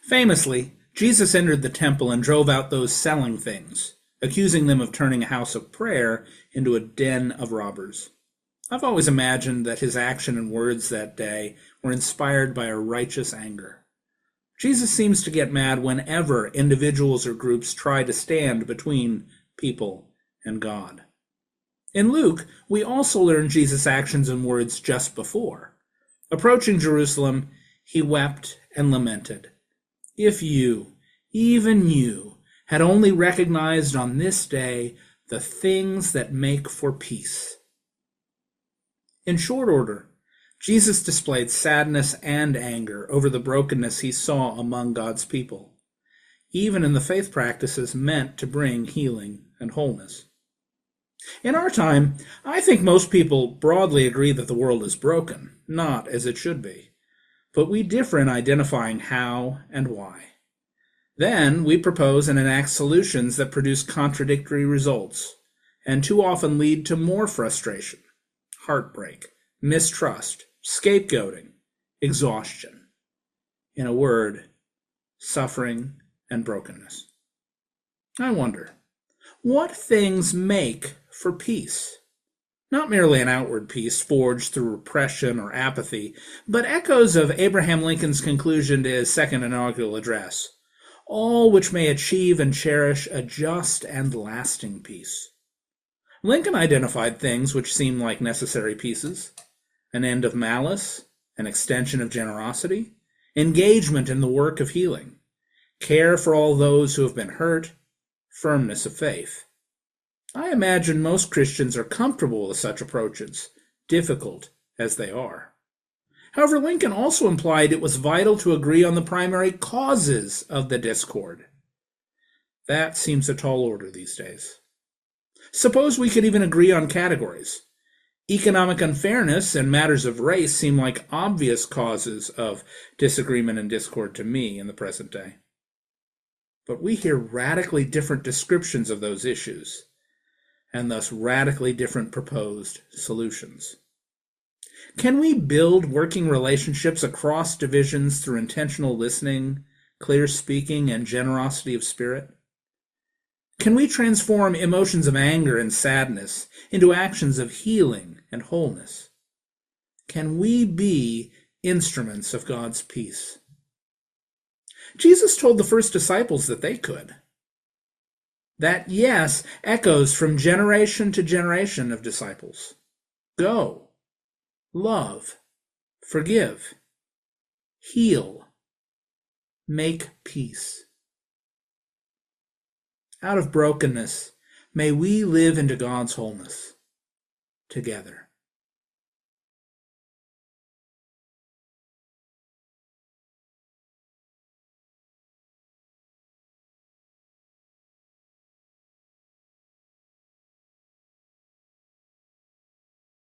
Famously, Jesus entered the temple and drove out those selling things, accusing them of turning a house of prayer into a den of robbers. I've always imagined that his action and words that day were inspired by a righteous anger. Jesus seems to get mad whenever individuals or groups try to stand between people and God. In Luke, we also learn Jesus' actions and words just before. Approaching Jerusalem, he wept and lamented. If you, even you, had only recognized on this day the things that make for peace. In short order, Jesus displayed sadness and anger over the brokenness he saw among God's people, even in the faith practices meant to bring healing and wholeness. In our time, I think most people broadly agree that the world is broken, not as it should be, but we differ in identifying how and why. Then we propose and enact solutions that produce contradictory results, and too often lead to more frustration, heartbreak, mistrust, scapegoating, exhaustion. In a word, suffering and brokenness. I wonder, what things make for peace? Not merely an outward peace forged through repression or apathy, but echoes of Abraham Lincoln's conclusion to his second inaugural address, all which may achieve and cherish a just and lasting peace. Lincoln identified things which seem like necessary pieces: an end of malice, an extension of generosity, engagement in the work of healing, care for all those who have been hurt, firmness of faith. I imagine most Christians are comfortable with such approaches, difficult as they are. However, Lincoln also implied it was vital to agree on the primary causes of the discord. That seems a tall order these days. Suppose we could even agree on categories. Economic unfairness and matters of race seem like obvious causes of disagreement and discord to me in the present day. But we hear radically different descriptions of those issues, and thus radically different proposed solutions. Can we build working relationships across divisions through intentional listening, clear speaking, and generosity of spirit? Can we transform emotions of anger and sadness into actions of healing and wholeness? Can we be instruments of God's peace? Jesus told the first disciples that they could. That yes echoes from generation to generation of disciples. Go, love, forgive, heal, make peace. Out of brokenness, may we live into God's wholeness together.